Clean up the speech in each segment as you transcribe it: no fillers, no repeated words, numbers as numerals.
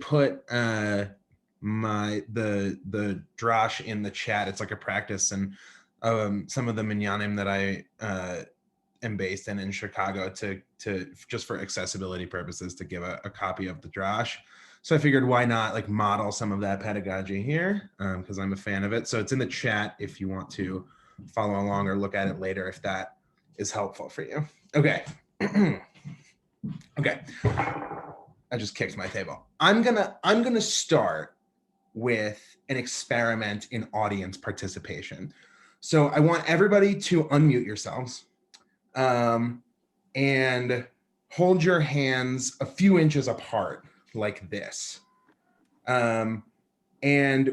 put the drash in the chat. It's like a practice, and some of the minyanim that I am based in Chicago to just for accessibility purposes to give a copy of the drash. So I figured why not like model some of that pedagogy here because I'm a fan of it. So it's in the chat if you want to follow along or look at it later if that is helpful for you. Okay. Okay. I just kicked my table. I'm gonna start with an experiment in audience participation. So I want everybody to unmute yourselves and hold your hands a few inches apart like this. And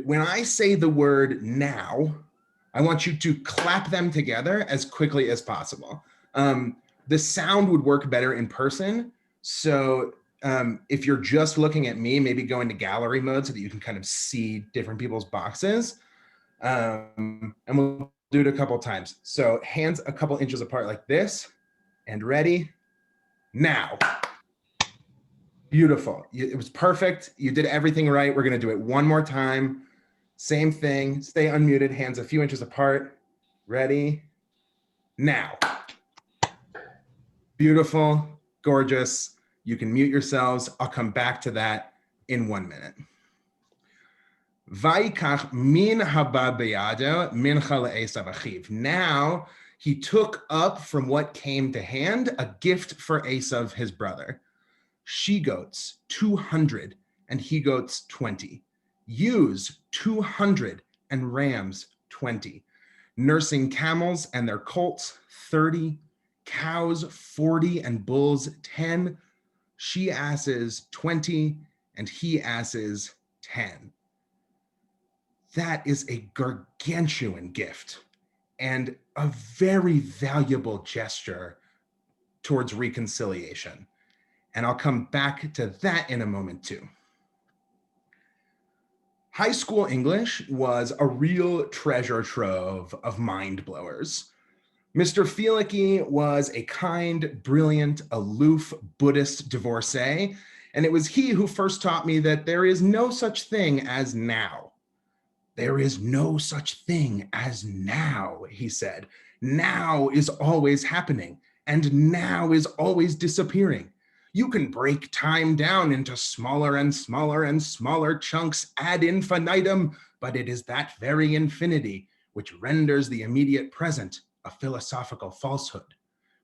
when I say the word now, I want you to clap them together as quickly as possible. The sound would work better in person. So if you're just looking at me, maybe go into gallery mode so that you can kind of see different people's boxes. And we'll do it a couple of times. So hands a couple inches apart like this, and ready, now. Beautiful. It was perfect. You did everything right. We're gonna do it one more time. Same thing, stay unmuted, hands a few inches apart. Ready, now. Beautiful, gorgeous. You can mute yourselves. I'll come back to that in 1 minute. Vayikach min haba beyado mincha le'esav achiv. Now he took up from what came to hand a gift for Esav, his brother. She-goats, 200, and he-goats, 20. Ewes, 200, and rams, 20. Nursing camels and their colts, 30. Cows, 40, and bulls, 10. She-asses, 20, and he-asses, 10. That is a gargantuan gift and a very valuable gesture towards reconciliation. And I'll come back to that in a moment too. High school English was a real treasure trove of mind blowers. Mr. Fielicki was a kind, brilliant, aloof Buddhist divorcee, and it was he who first taught me that there is no such thing as now. There is no such thing as now, he said. Now is always happening, and now is always disappearing. You can break time down into smaller and smaller and smaller chunks ad infinitum, but it is that very infinity which renders the immediate present a philosophical falsehood.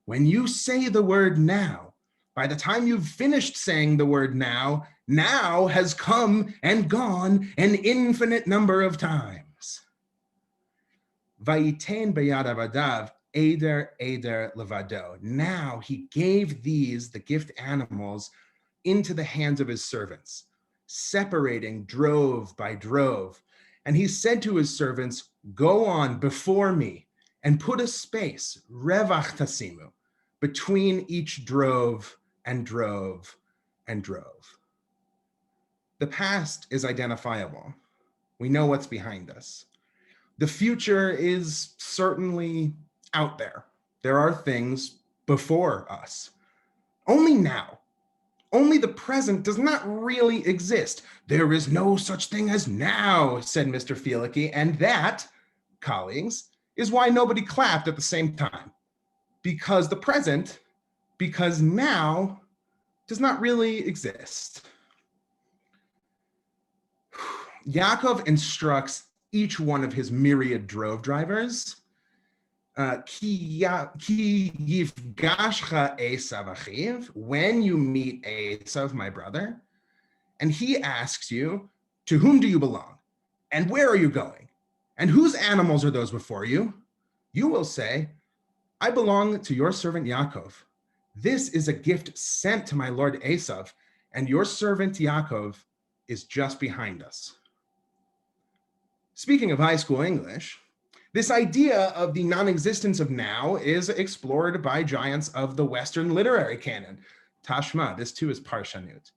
When you say the word now, by the time you've finished saying the word now, now has come and gone an infinite number of times. Vayiten beyad avadav eder levado. Now he gave these, the gift animals, into the hands of his servants, separating drove by drove. And he said to his servants, go on before me and put a space, revach tasimu, between each drove and drove and drove. The past is identifiable. We know what's behind us. The future is certainly out there. There are things before us. Only now. Only the present does not really exist. There is no such thing as now, said Mr. Fielicki, and that, colleagues, is why nobody clapped at the same time. Because the present, because now, does not really exist. Yaakov instructs each one of his myriad drove drivers, ki yifgashcha Esav achiv, when you meet Esav, my brother, and he asks you, to whom do you belong? And where are you going? And whose animals are those before you? You will say, I belong to your servant Yaakov. This is a gift sent to my lord Esav, and your servant Yaakov is just behind us. Speaking of high school English, this idea of the non-existence of now is explored by giants of the Western literary canon. Tashma, this too is Parshanut.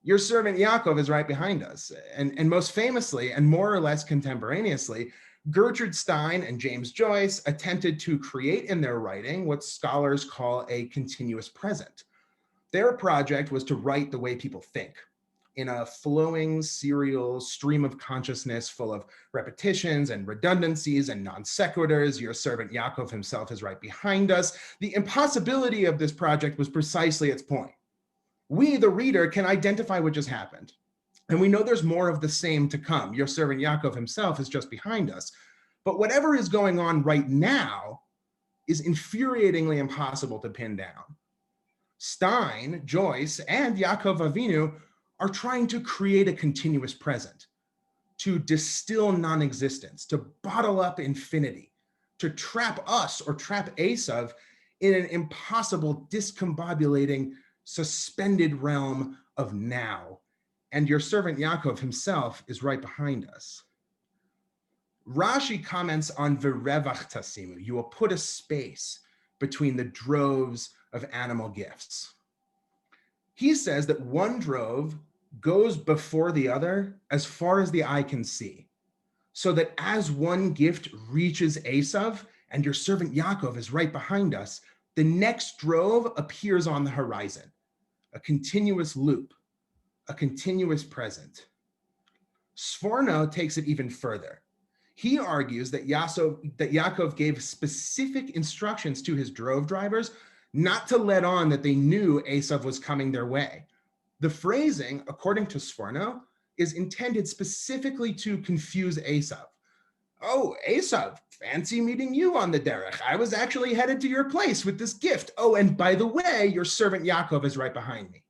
Your servant Yaakov is right behind us. And most famously, and more or less contemporaneously, Gertrude Stein and James Joyce attempted to create in their writing what scholars call a continuous present. Their project was to write the way people think. in a flowing serial stream of consciousness full of repetitions and redundancies and non sequiturs. Your servant Yaakov himself is right behind us. The impossibility of this project was precisely its point. We, the reader, can identify what just happened. And we know there's more of the same to come. Your servant Yaakov himself is just behind us. But whatever is going on right now is infuriatingly impossible to pin down. Stein, Joyce, and Yaakov Avinu are trying to create a continuous present, to distill non-existence, to bottle up infinity, to trap us or trap Esav in an impossible, discombobulating, suspended realm of now. And your servant Yaakov himself is right behind us. Rashi comments on v'revach tasimu. You will put a space between the droves of animal gifts. He says that one drove goes before the other as far as the eye can see, so that as one gift reaches Esav and your servant Yaakov is right behind us, the next drove appears on the horizon, a continuous loop, a continuous present. Sforno takes it even further. He argues that Yaakov gave specific instructions to his drove drivers not to let on that they knew Esav was coming their way. The phrasing, according to Sforno, is intended specifically to confuse Esav. Oh, Esav, fancy meeting you on the derech. I was actually headed to your place with this gift. Oh, and by the way, your servant Yaakov is right behind me.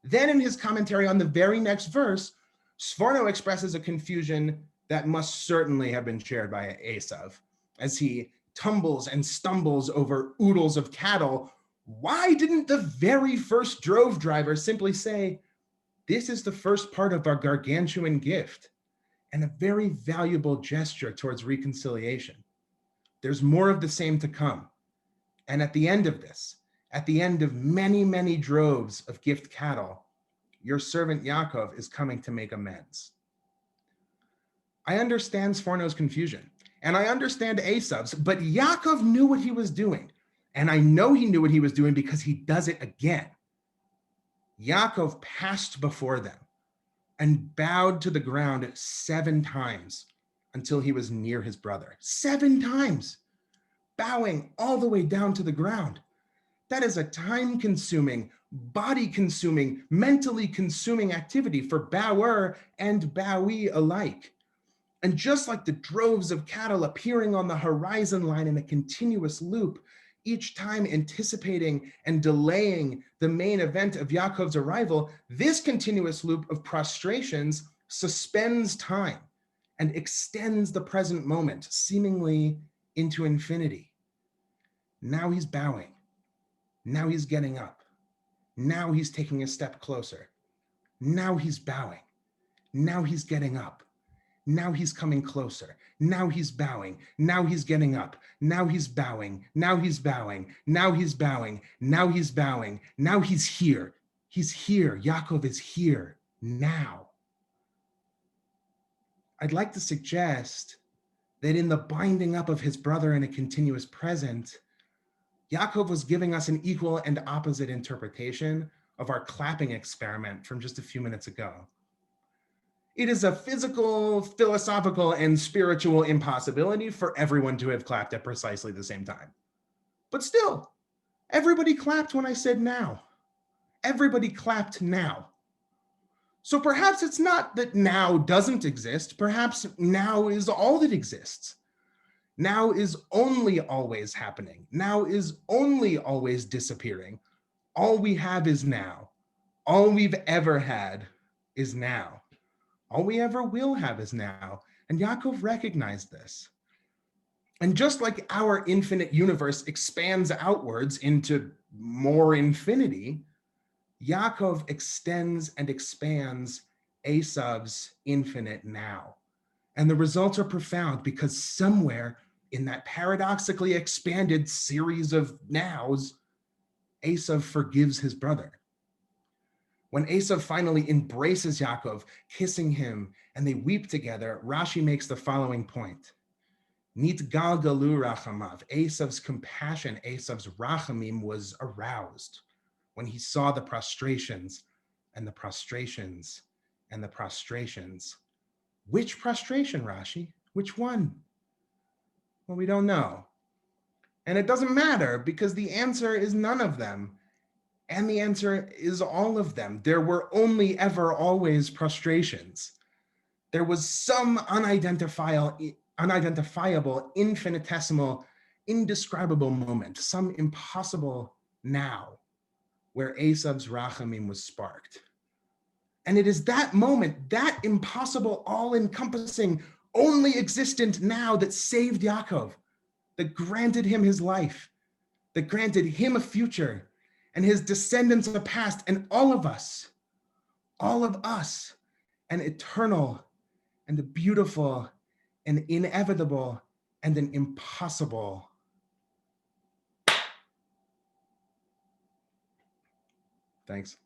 Then in his commentary on the very next verse, Sforno expresses a confusion that must certainly have been shared by Esav as he tumbles and stumbles over oodles of cattle. Why didn't the very first drove driver simply say, this is the first part of our gargantuan gift and a very valuable gesture towards reconciliation? There's more of the same to come. And at the end of this, at the end of many, many droves of gift cattle, your servant Yaakov is coming to make amends. I understand Sforno's confusion, and I understand Esav's, but Yaakov knew what he was doing. And I know he knew what he was doing because he does it again. Yaakov passed before them and bowed to the ground 7 times until he was near his brother. 7 times, bowing all the way down to the ground. That is a time-consuming, body-consuming, mentally consuming activity for bower and bowee alike. And just like the droves of cattle appearing on the horizon line in a continuous loop, each time anticipating and delaying the main event of Yaakov's arrival, this continuous loop of prostrations suspends time and extends the present moment, seemingly into infinity. Now he's bowing. Now he's getting up. Now he's taking a step closer. Now he's bowing. Now he's getting up. Now he's coming closer. Now he's bowing. Now he's getting up. Now he's bowing. Now he's bowing. Now he's bowing. Now he's bowing. Now he's here. He's here. Yaakov is here now. I'd like to suggest that in the binding up of his brother in a continuous present, Yaakov was giving us an equal and opposite interpretation of our clapping experiment from just a few minutes ago. It is a physical, philosophical, and spiritual impossibility for everyone to have clapped at precisely the same time. But still, everybody clapped when I said now. Everybody clapped now. So perhaps it's not that now doesn't exist. Perhaps now is all that exists. Now is only always happening. Now is only always disappearing. All we have is now. All we've ever had is now. All we ever will have is now. And Yaakov recognized this. And just like our infinite universe expands outwards into more infinity, Yaakov extends and expands Esav's infinite now. And the results are profound because somewhere in that paradoxically expanded series of nows, Esav forgives his brother. When Esav finally embraces Yaakov, kissing him, and they weep together, Rashi makes the following point. Nit galgalu rachamav. Esav's compassion, Esav's rachamim was aroused when he saw the prostrations and the prostrations and the prostrations. Which prostration, Rashi? Which one? Well, we don't know. And it doesn't matter because the answer is none of them. And the answer is all of them. There were only ever always prostrations. There was some unidentifiable, infinitesimal, indescribable moment, some impossible now where Esav's rachamim was sparked. And it is that moment, that impossible, all-encompassing, only existent now that saved Yaakov, that granted him his life, that granted him a future, and his descendants a past, and all of us, an eternal and a beautiful and inevitable and an impossible. Thanks.